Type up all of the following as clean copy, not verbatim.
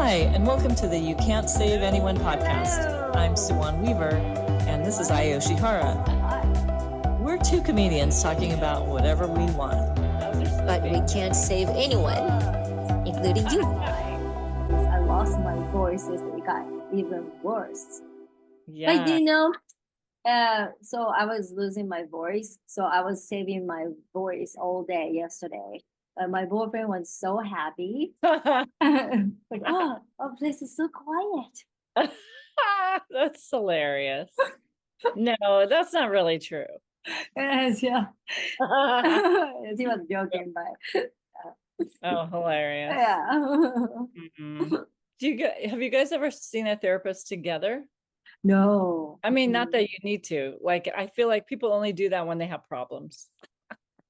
Hi, and welcome to the You Can't Save Anyone podcast. I'm Suwon Weaver, and this is Yoshihara. We're two comedians talking about whatever we want. But we can't save anyone, including you. I lost my voice. It got even worse. Yeah. But so I was losing my voice. So I was saving my voice all day yesterday. My boyfriend was so happy. Like, oh, place is so quiet. That's hilarious. No, that's not really true. Yes, yeah. He was joking, but Oh, hilarious. yeah. Mm-hmm. Have you guys ever seen a therapist together? No. I mean, not that you need to. Like, I feel like people only do that when they have problems.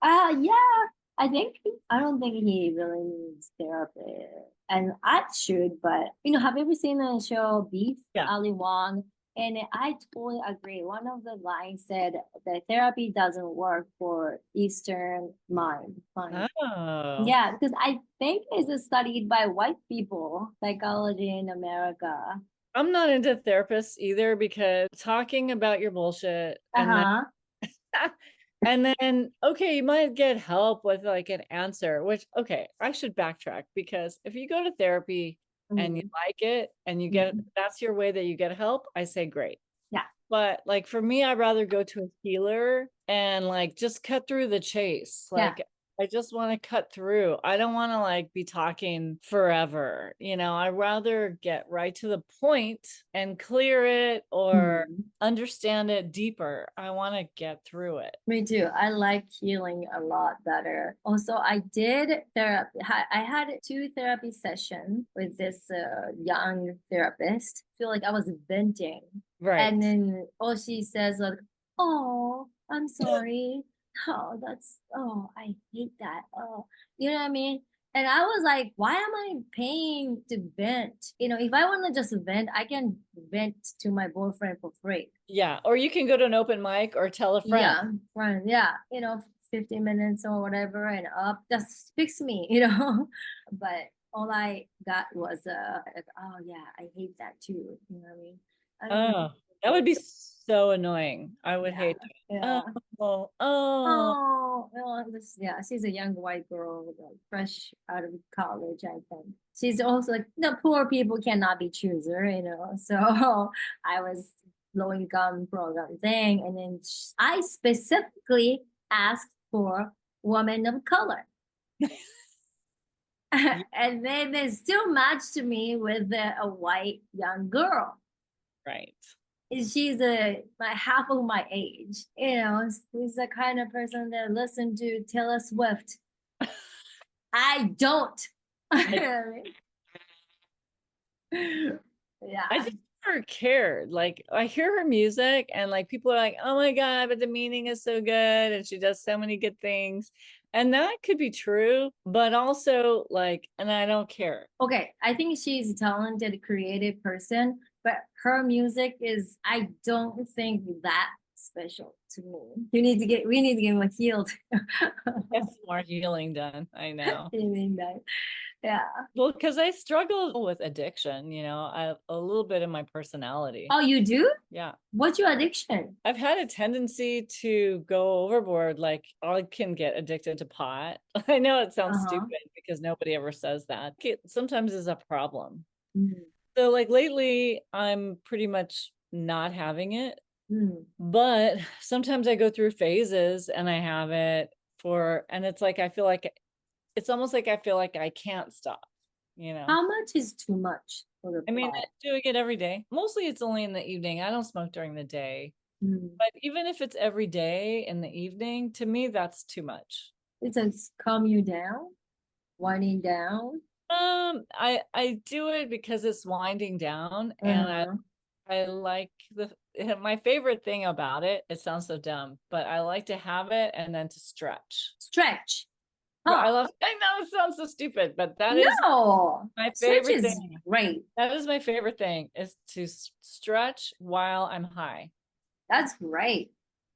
Yeah. I don't think he really needs therapy. And I should, but have you ever seen the show Beef? Yeah. Ali Wong? And I totally agree. One of the lines said that therapy doesn't work for Eastern mind. Oh. Yeah, because I think it's studied by white people, psychology in America. I'm not into therapists either because talking about your bullshit and then okay, you might get help with like an answer, which I should backtrack, because if you go to therapy and you like it and you get that's your way that you get help, I say great. Yeah. But like for me, I'd rather go to a healer and like just cut through the chase. Like I just want to cut through. I don't want to like be talking forever. I'd rather get right to the point and clear it or understand it deeper. I want to get through it. Me too. I like healing a lot better. Also, I did therapy. I had 2 therapy sessions with this young therapist. I feel like I was venting. Right. And then she says like, oh, I'm sorry. I hate that. Oh, you know what I mean? And I was like, why am I paying to vent? If I want to just vent, I can vent to my boyfriend for free. Yeah. Or you can go to an open mic or tell a friend. Yeah, friend. Yeah. 15 minutes or whatever and up, just fix me, But all I got was, oh yeah, I hate that too. You know what I mean? Oh, that would be so annoying. I would hate that. Yeah. Oh. She's a young white girl, fresh out of college, I think. She's also like, poor people cannot be chooser, So I was low income program thing, and then I specifically asked for women of color. And then they still matched me with a white young girl. Right. She's half of my age. She's the kind of person that listen to Taylor Swift. I don't. Yeah. I just never cared. Like I hear her music and like people are like, oh my God, but the meaning is so good and she does so many good things. And that could be true, but also like, and I don't care. Okay, I think she's a talented, creative person, but her music I don't think that special to me. We need to get more healed. Get some more healing done. I know. Yeah. Well, because I struggle with addiction, I a little bit in my personality. Oh, you do? Yeah. What's your addiction? I've had a tendency to go overboard. Like I can get addicted to pot. I know it sounds stupid because nobody ever says that. It sometimes is a problem. So like lately, I'm pretty much not having it. But sometimes I go through phases and I have it and it's like, it's almost like I feel like I can't stop, How much is too much for the pot? I mean, I'm doing it every day. Mostly it's only in the evening. I don't smoke during the day. But even if it's every day in the evening, to me, that's too much. It's to calm you down, winding down. I do it because it's winding down, and I like my favorite thing about it. It sounds so dumb, but I like to have it and then to stretch. Stretch. I know it sounds so stupid, but that is my favorite thing. Great. That is my favorite thing, is to stretch while I'm high. That's great.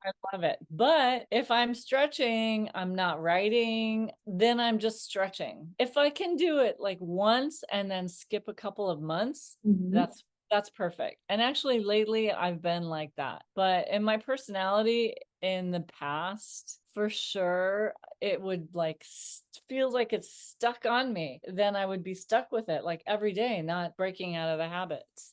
I love it. But if I'm stretching, I'm not writing, then I'm just stretching. If I can do it like once and then skip a couple of months, that's perfect. And actually lately I've been like that. But in my personality in the past, for sure, it would like feels like it's stuck on me. Then I would be stuck with it like every day, not breaking out of the habits.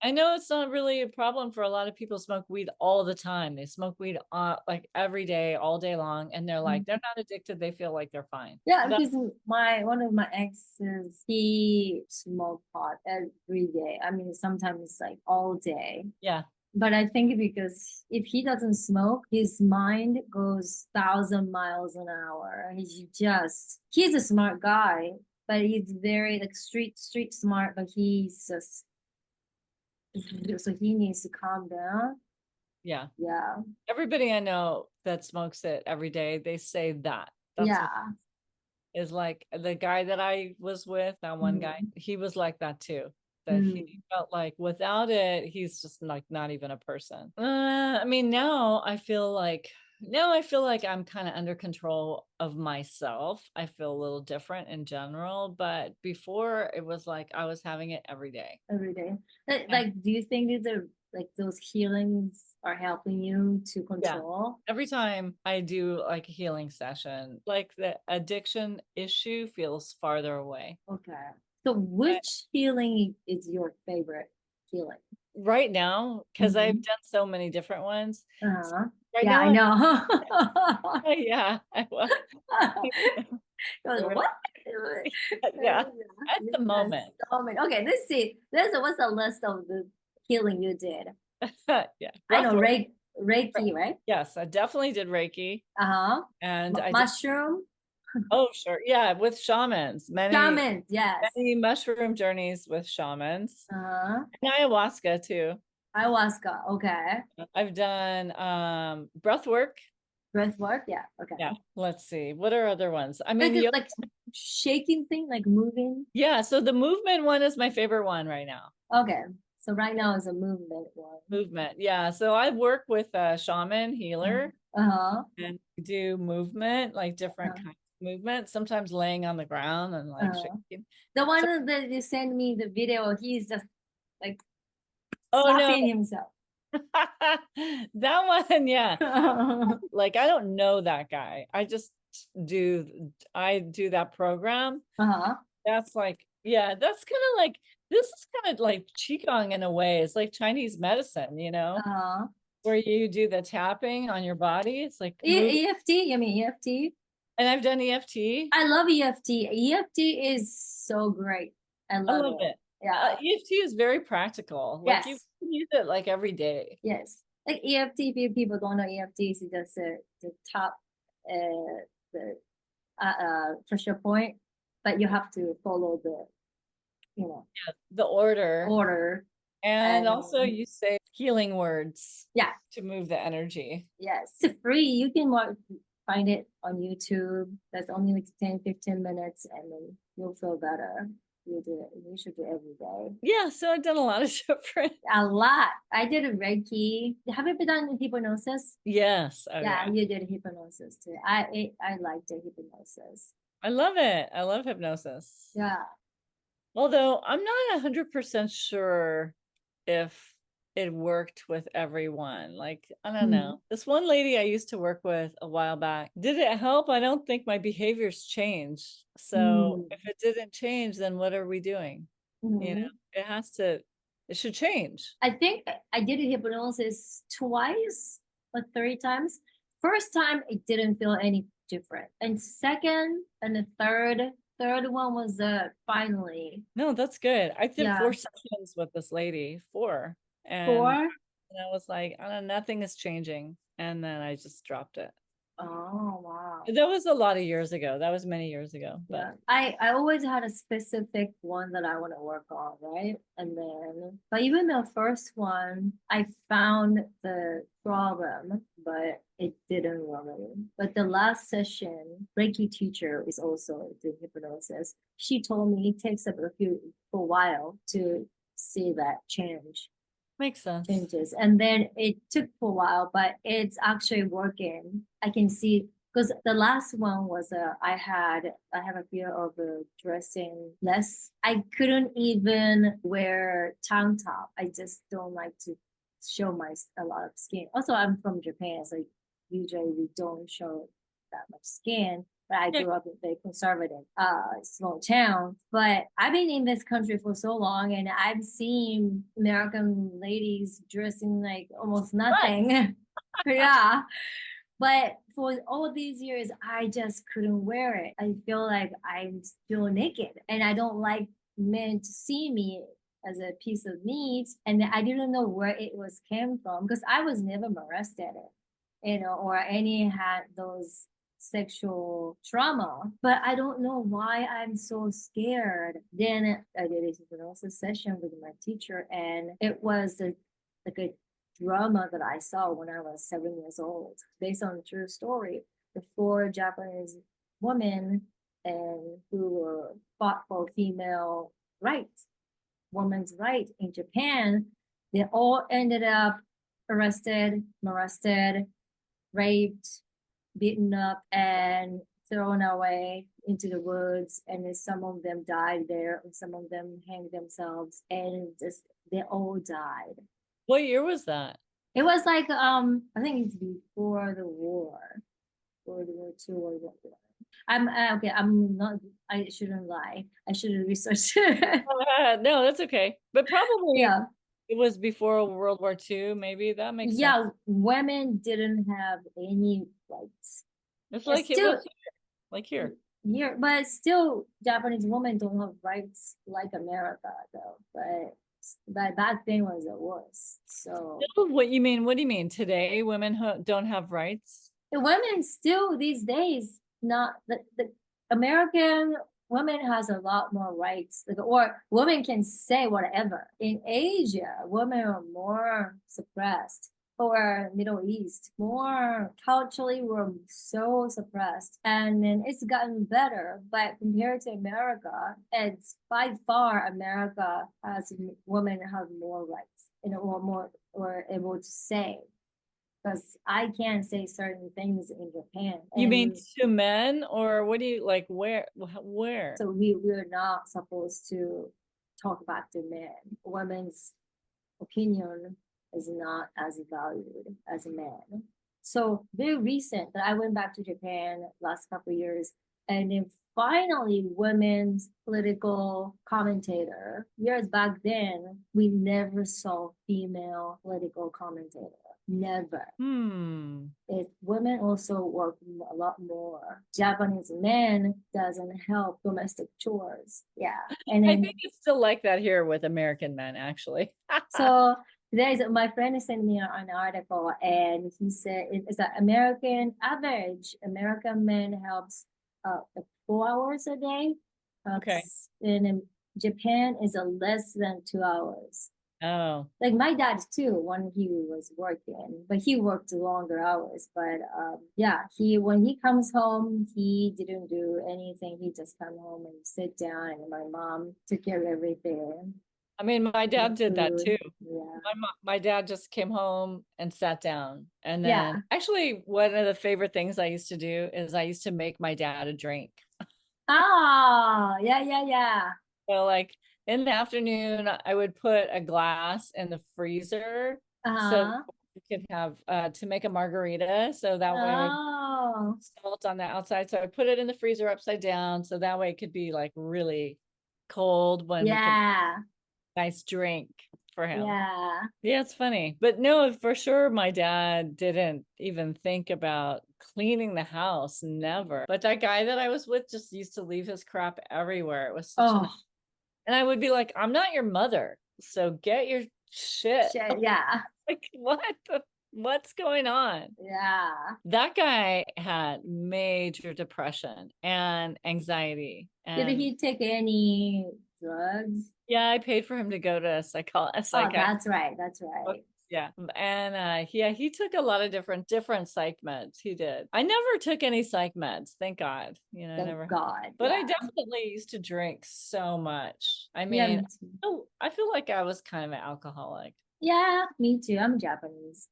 I know it's not really a problem for a lot of people who smoke weed all the time. They smoke weed like every day, all day long, and they're like, they're not addicted. They feel like they're fine. Yeah, because one of my exes, he smoked pot every day. I mean, sometimes like all day. Yeah. But I think because if he doesn't smoke, his mind goes 1,000 miles an hour. He's a smart guy, but he's very like street smart, but he's just, so he needs to calm down. Yeah. Yeah. Everybody I know that smokes it every day, they say that. That's Yeah. is like the guy that I was with, that one guy, he was like that too. That he felt like without it, he's just like not even a person. I mean, now I feel like I'm kind of under control of myself. I feel a little different in general, but before it was like I was having it every day. Every day. Like, do you think like those healings are helping you to control? Yeah. Every time I do like a healing session, like the addiction issue feels farther away. Okay. So which healing is your favorite healing? Right now, because I've done so many different ones. Right Yeah, now, I know. yeah, I was. What? Yeah, at the moment. Okay, let's see. What's the list of the healing you did? Yeah, I know Reiki, right? Yes, I definitely did Reiki. And I did, mushroom. oh, sure. Yeah, with shamans. Shamans, yes. Many mushroom journeys with shamans. And ayahuasca too. Ayahuasca, okay. I've done breath work. Breath work, yeah, okay. Yeah, let's see. What are other ones? I mean, like shaking thing, like moving. Yeah, so the movement one is my favorite one right now. Okay. So right now is a movement one. Movement, yeah. So I work with a shaman healer and do movement, like different kinds of movement, sometimes laying on the ground and like shaking. The one that you sent me the video, he's just like oh slapping no himself. That one, yeah. Like I don't know that guy. I do that program. That's like, yeah, that's kind of like, this is kind of like qigong in a way. It's like Chinese medicine, where you do the tapping on your body. It's like EFT. You mean EFT? And I've done EFT. I love EFT. EFT is so great. I love it. Yeah. EFT is very practical. Like you can use it like every day. Yes. Like EFT, if people don't know EFT, it's just the top the pressure point, but you have to follow the the order. And also you say healing words. Yeah. To move the energy. Yes. It's free. You can find it on YouTube. That's only like 10-15 minutes and then you'll feel better. You should do it every day. Yeah, so I've done a lot of different. A lot. I did a Reiki. Have you ever done hypnosis? Yes. Yeah, you did hypnosis too. I liked the hypnosis. I love it. I love hypnosis. Yeah. Although I'm not 100% sure if it worked with everyone. Like, I don't know. This one lady I used to work with a while back, did it help? I don't think my behaviors changed. So if it didn't change, then what are we doing? It should change. I think I did a hypnosis twice or 3 times. First time, it didn't feel any different. And second and the third one was finally. No, that's good. I did 4 sessions with this lady. 4. And I was like, I don't know, nothing is changing. And then I just dropped it. Oh, wow. That was a lot of years ago. That was many years ago. But I always had a specific one that I want to work on, right? And then, but even the first one, I found the problem, but it didn't really. But the last session, Reiki teacher is also doing hypnosis. She told me it takes a while to see that change. Makes sense. changes. And then it took for a while, but it's actually working. I can see because the last one was I have a fear of dressing less. I couldn't even wear tank top. I just don't like to show my a lot of skin. Also, I'm from Japan, so usually we don't show that much skin. But I grew up in a very conservative small town. But I've been in this country for so long, and I've seen American ladies dressing like almost nothing. Yeah. But for all these years, I just couldn't wear it. I feel like I'm still naked, and I don't like men to see me as a piece of meat. And I didn't know where it was came from because I was never molested, or any had those sexual trauma. But I don't know why I'm so scared. Then I did a hypnosis session with my teacher, and it was like a drama that I saw when I was 7 years old, based on a true story. The four Japanese women and who fought for female rights, women's rights in Japan, they all ended up arrested, molested, raped, beaten up, and thrown away into the woods. And then some of them died there, and some of them hanged themselves, and just they all died. What year was that? It was like I think it's before the war, World War II or World War. I'm okay. I'm not. I shouldn't lie. I should have researched. No, that's okay. But probably Yeah. it was before World War II. Maybe that makes sense. Yeah, women didn't have any rights. It's like it still was like here. here, but still, Japanese women don't have rights like America, though. But back then was the worst. So What you mean? What do you mean? Today, women don't have rights? the women still these days, not the American women has a lot more rights, like, or women can say whatever. In Asia, women are more suppressed, or Middle East, more culturally we're so suppressed, and then it's gotten better. But compared to America, it's by far America has women have more rights, or more, or able to say, because I can't say certain things in Japan. You mean to men, or what do you like? Where? So we're not supposed to talk about the men. Women's opinion is not as valued as a man. So very recent that I went back to Japan last couple of years, and then finally women's political commentator. Years back then, we never saw female political commentator. Never. Women also work a lot more. Japanese men doesn't help domestic chores. Yeah. And then, I think it's still like that here with American men, actually. so my friend sent me an article, and he said it's an American average. American man helps 4 hours a day. Okay. And in Japan is less than 2 hours. Oh, like my dad too, when he was working, but he worked longer hours. But yeah, when he comes home, he didn't do anything. He just come home and sit down, and my mom took care of everything. I mean, my dad did that too. Yeah. My dad just came home and sat down. And then actually one of the favorite things I used to do is I used to make my dad a drink. Oh, yeah. So like in the afternoon, I would put a glass in the freezer so we could have to make a margarita. So that way I would salt on the outside. So I put it in the freezer upside down. So that way it could be like really cold when we could nice drink for him. Yeah, it's funny. But no, for sure my dad didn't even think about cleaning the house. Never. But that guy that I was with just used to leave his crap everywhere. It was such and I would be like, I'm not your mother, so get your shit. Yeah. Like, what's going on? Yeah. That guy had major depression and anxiety. And did he take any drugs? Yeah, I paid for him to go to a psychiatrist. Oh, that's right. Yeah. And he took a lot of different psych meds. He did. I never took any psych meds, thank God. Thank God. But I definitely used to drink so much. I mean, I feel like I was kind of an alcoholic. Yeah, me too. I'm Japanese.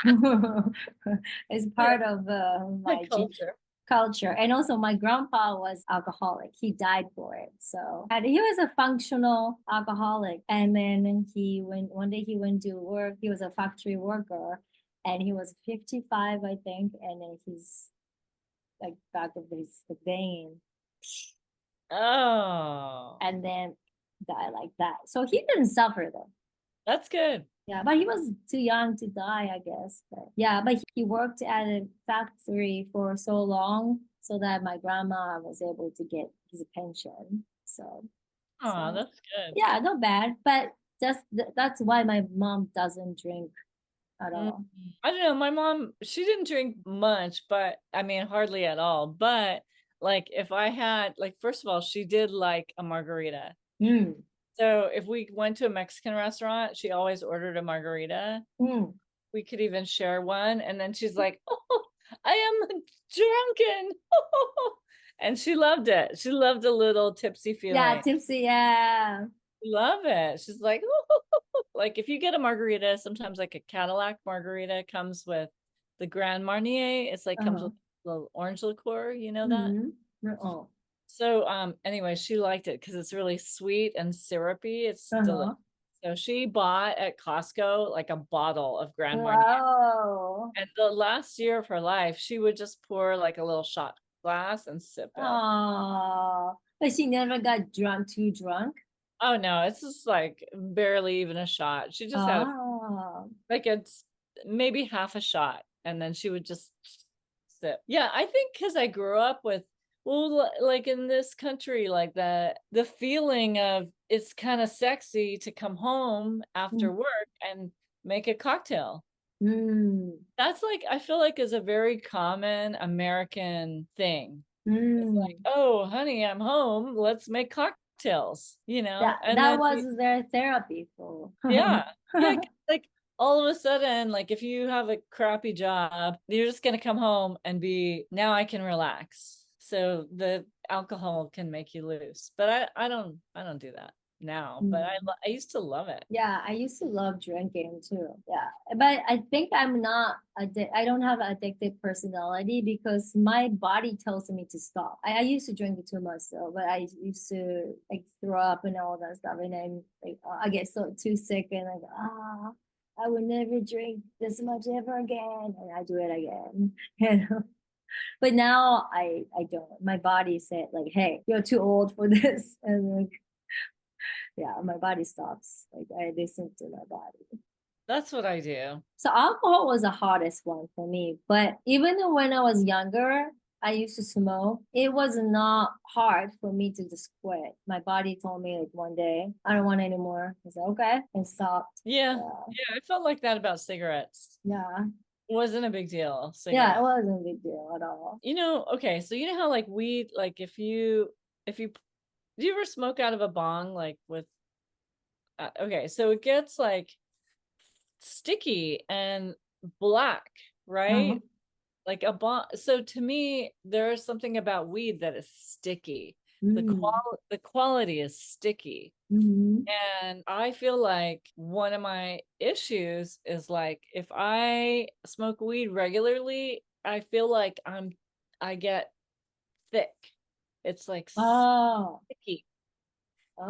It's The part of my culture. culture. And also my grandpa was alcoholic. He died for it. So and he was a functional alcoholic. And then he went one day he went to work. He was a factory worker and he was 55, I think. And then he's like back of his vein Oh, and then die like that. So he didn't suffer though. that's good. Yeah, but he was too young to die, I guess. But yeah, but he worked at a factory for so long so that my grandma was able to get his pension. So, Oh, so that's good. yeah, not bad. But that's why my mom doesn't drink at Mm. all. I don't know. My mom, she didn't drink much, but I mean, hardly at all. But like, if I had, like, first of all, she did like a margarita. Mm. So if we went to a Mexican restaurant, she always ordered a margarita. Mm. We could even share one. And then she's like, oh, I am drunken. And she loved it. She loved a little tipsy Yeah, feeling. tipsy. Yeah. Love it. She's like, like if you get a margarita, sometimes like a Cadillac margarita comes with the Grand Marnier. It's like comes Uh-huh. with a little orange liqueur, you know that? Mm-hmm. Oh. So anyway, she liked it because it's really sweet and syrupy. It's delicious. Uh-huh. So she bought at Costco like a bottle of Grand Marnier. Wow. And the last year of her life, she would just pour like a little shot glass and sip it. Oh. But she never got drunk, too drunk. Oh no, it's just like barely even a shot. She just had Oh. like it's maybe half a shot and then she would just sip. Yeah, I think because I grew up with, well, like in this country, like the feeling of it's kind of sexy to come home after work and make a cocktail. Mm. That's like, I feel like is a very common American thing. It's like, Mm. oh honey, I'm home, let's make cocktails, That and that then was their therapy for. yeah. Yeah. Like all of a sudden, like if you have a crappy job, you're just gonna come home and be, now I can relax. So the alcohol can make you loose. But I don't do that now. But Mm. I used to love it. Yeah, I used to love drinking too. Yeah, but I think I'm not I don't have an addictive personality because my body tells me to stop. I used to drink too much though, but I used to like throw up and all that stuff, and then like I get so too sick and like I would never drink this much ever again, and I do it again. You know. But now I don't. My body said like, hey, you're too old for this, and like yeah, my body stops. Like I listen to my body. That's what I do. So alcohol was the hardest one for me. But even when I was younger, I used to smoke. It was not hard for me to just quit. My body told me like one day, I don't want anymore. I said, okay, and stopped. Yeah. Yeah. Yeah. I felt like that about cigarettes. Yeah. It wasn't a big deal. Yeah, it Cigarette. wasn't a big deal at all. Okay, so you know how like weed, like if you do you ever smoke out of a bong like with okay, so it gets like sticky and black, Uh-huh. right? Like a bong. So to me, there is something about weed that is sticky. Mm. The quality is sticky. Mm-hmm. And I feel like one of my issues is like if I smoke weed regularly, I feel like I get thick. It's like Oh. sticky.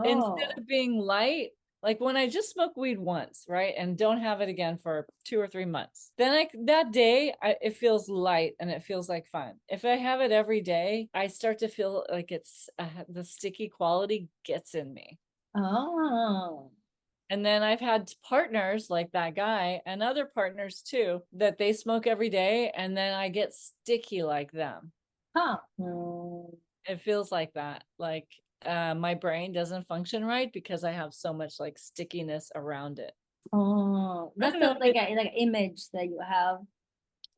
Instead Oh. of being light, like when I just smoke weed once, right, and don't have it again for 2 or 3 months, then that day it feels light and it feels like fun. If I have it every day, I start to feel like it's the sticky quality gets in me. Oh. And then I've had partners like that guy and other partners too that they smoke every day, and then I get sticky like them. Huh. Mm. It feels like that. Like my brain doesn't function right because I have so much like stickiness around it. Oh, I that's don't know. the like image that you have.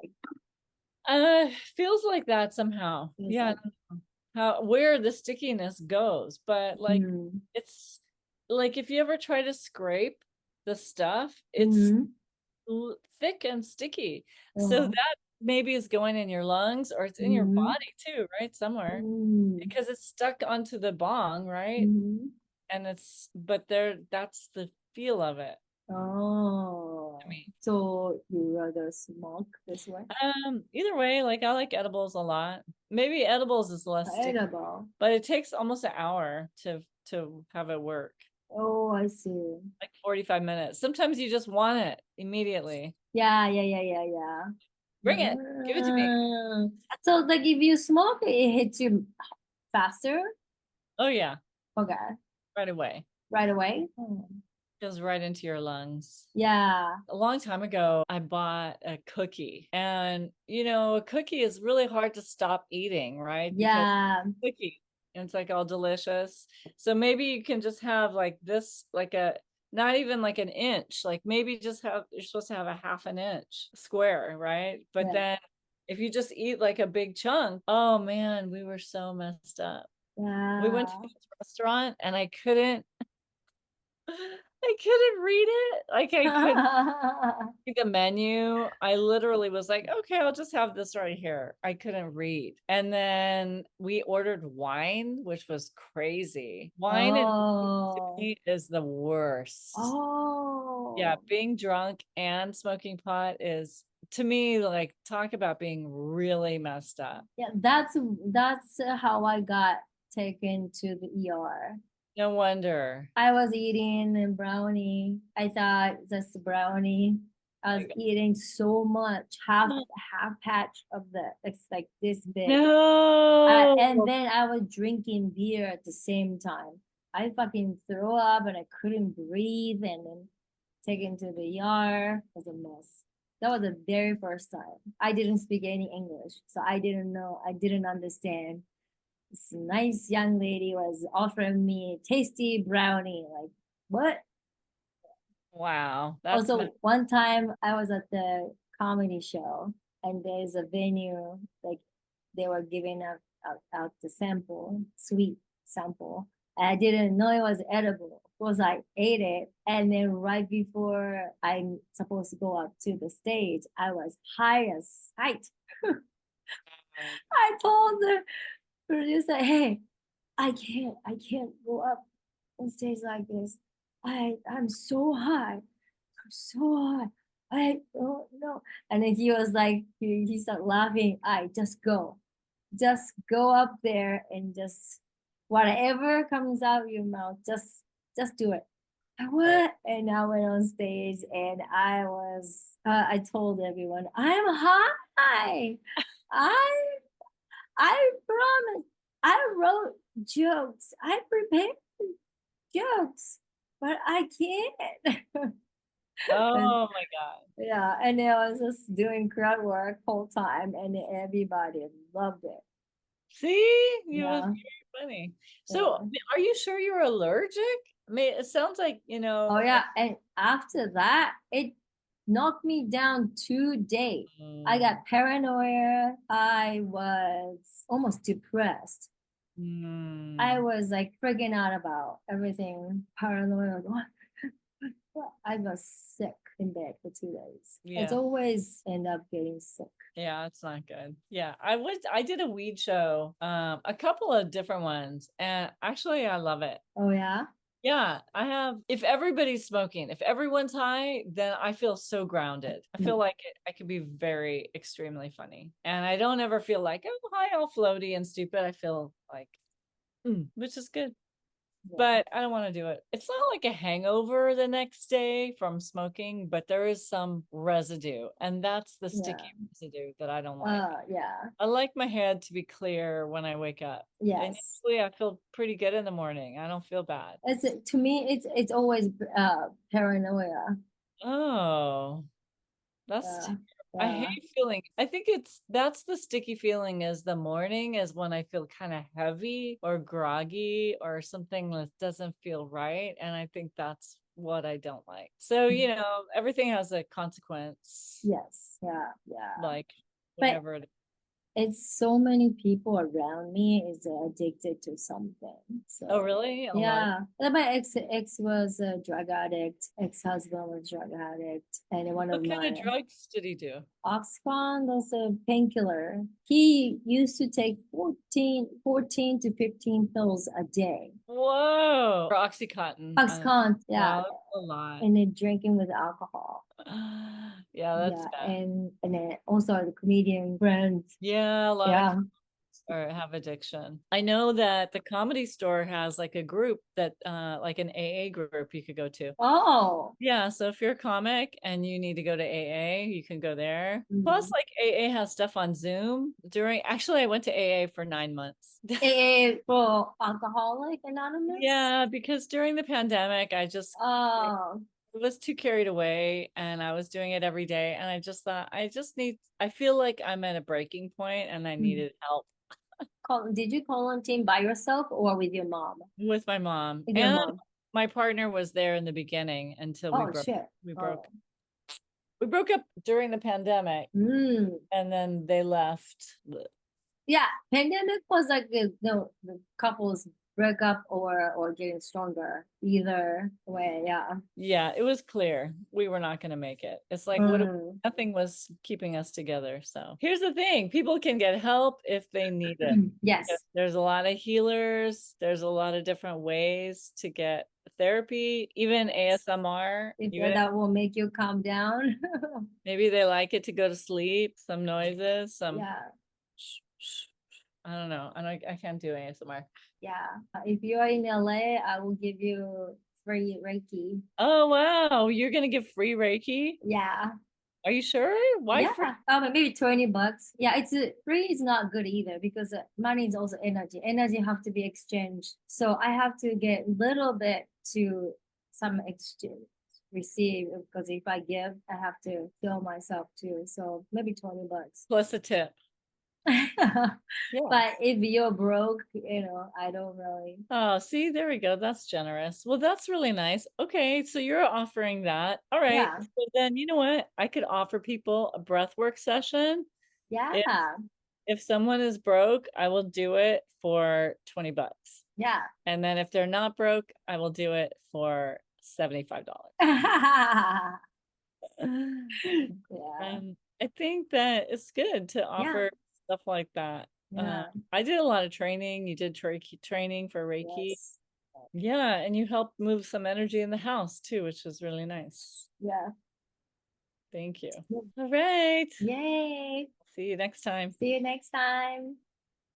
Like, Feels like that somehow. it's Yeah, I like, don't know how where the stickiness goes, but like mm, it's like if you ever try to scrape the stuff, it's mm, thick and sticky. So uh-huh, that maybe is going in your lungs or it's in your mm, body too, right? Somewhere mm, because it's stuck onto the bong, right? mm. And but there, that's the feel of it. Oh, I mean, so you rather smoke this way? either way, like I like edibles a lot. Maybe edibles is less sticky, Edible. but it takes almost an hour to have it work. Oh, I see. Like 45 minutes. Sometimes you just want it immediately. Yeah, yeah, yeah, yeah, yeah. Bring it. Give it to me. So like if you smoke, it hits you faster. Oh yeah, Okay, right away. right away. Goes right into your lungs. Yeah, A long time ago, I bought a cookie. And, a cookie is really hard to stop eating, right? Because yeah. cookie and it's like all delicious. So maybe you can just have like this, like not even like an inch, like maybe just you're supposed to have a half an inch square, right? But Yeah. then if you just eat like a big chunk, oh man, we were so messed up. We went to Yeah. this restaurant and I couldn't read it. Like I couldn't read the menu. I literally was like, okay, I'll just have this right here. I couldn't read. And then we ordered wine, which was crazy. Wine and to Oh. me is the worst. Yeah, Oh. being drunk and smoking pot is to me like talk about being really messed up. Yeah, that's how I got taken to the ER. No wonder. I was eating a brownie. I thought that's a brownie. I was Like, eating so much, half patch of it's like this big. And no. then I was drinking beer at the same time. I fucking threw up and I couldn't breathe and then taken to the ER. It was a mess. That was the very first time. I didn't speak any English, so I didn't know. I didn't understand. This nice young lady was offering me tasty brownie. Like, what? Wow. That's Also, one time I was at the comedy show and there's a venue, like they were giving out the sample, sweet sample. And I didn't know it was edible. Because I ate it. And then right before I'm supposed to go up to the stage, I was high as height. I told the producer, hey, I can't go up on stage like this. I'm so high. I'm so high. I don't know. And then he was like, he started laughing. I just go up there and just whatever comes out of your mouth, just do it. I what? And I went on stage and I told everyone, I'm high. I I promise. I wrote jokes. I prepared jokes, but I can't. And Oh my God. yeah, and I was just doing crowd work whole time, and everybody loved it. See, it was Yeah, very funny. So, yeah. are you sure you're allergic? I mean, it sounds like, Oh yeah, and after that, it knocked me down 2 days. I got paranoia. I was almost depressed. I was like freaking out about everything, paranoid. What? I was sick in bed for 2 days. It's yeah, always end up getting sick. yeah, it's not good. Yeah, I did a weed show, a couple of different ones, and actually I love it. Oh yeah? Yeah, if everybody's smoking, if everyone's high, then I feel so grounded. I feel like I could be very extremely funny. And I don't ever feel like, oh, hi, all floaty and stupid. I feel like, which is good. Yeah. But I don't want to do it. It's not like a hangover the next day from smoking, but there is some residue, and that's the sticky residue that I don't like. Yeah. I like my head to be clear when I wake up. And Yes. usually I feel pretty good in the morning. I don't feel bad. It's to me it's always paranoia. Oh, that's Yeah. I Yeah. hate feeling. I think that's the sticky feeling is the morning is when I feel kind of heavy or groggy or something that doesn't feel right. And I think that's what I don't like. So, everything has a consequence, Yes. Yeah. Yeah. like But whatever it is. it's so many people around me is addicted to something. So Oh, really? A lot of yeah, and my ex was a drug addict. Ex-husband was a drug addict, and one of what kind of my drugs did he do? Oxfam was a painkiller. He used to take 14 to 15 pills a day. Whoa. For Oxycontin. Oxycontin, yeah, Wow, that's a lot. and then drinking with alcohol. Yeah, that's Yeah, bad. and then also the comedian friends. Yeah, a lot of Yeah. or have addiction. I know that the Comedy Store has like a group that like an AA group you could go to. Oh. Yeah, so if you're a comic and you need to go to AA, you can go there. Plus, Mm. like AA has stuff on Zoom during, actually, I went to AA for 9 months. AA for Alcoholic Anonymous? Yeah, because during the pandemic, Oh. was too carried away and I was doing it every day. And I just thought, I feel like I'm at a breaking point and I Mm. needed help Did you quarantine by yourself or with your mom? with my mom. With your And mom. my partner was there in the beginning until Oh shit. we broke Oh. we broke up during the pandemic Mm. and then they left. Yeah, pandemic was like the couples break up or getting stronger. Either way, yeah. Yeah, it was clear we were not going to make it. It's like nothing was keeping us together. So here's the thing, people can get help if they need it. Yes. There's a lot of healers, there's a lot of different ways to get therapy, even ASMR. That will make you calm down. Maybe they like it to go to sleep, some noises, some Yeah. I don't know. I can't do ASMR. Yeah. If you are in LA, I will give you free Reiki. Oh wow, you're gonna give free Reiki? Yeah. Are you sure? Why free? Yeah. Maybe $20. Yeah, it's free is not good either because money is also energy. Energy have to be exchanged. So I have to get little bit to some exchange receive because if I give, I have to fill myself too. So maybe $20. Plus a tip. Yeah. But if you're broke, I don't really. Oh, see, there we go. That's generous. Well, that's really nice. Okay, so you're offering that. All right. Yeah. So then you know what? I could offer people a breathwork session. Yeah. If someone is broke, I will do it for $20. Yeah. And then if they're not broke, I will do it for $75. Yeah. I think that it's good to offer stuff like that. Yeah. I did a lot of training. You did training for Reiki. Yes. Yeah, and you helped move some energy in the house too, which was really nice. Yeah. Thank you. All right. Yay. See you next time. See you next time.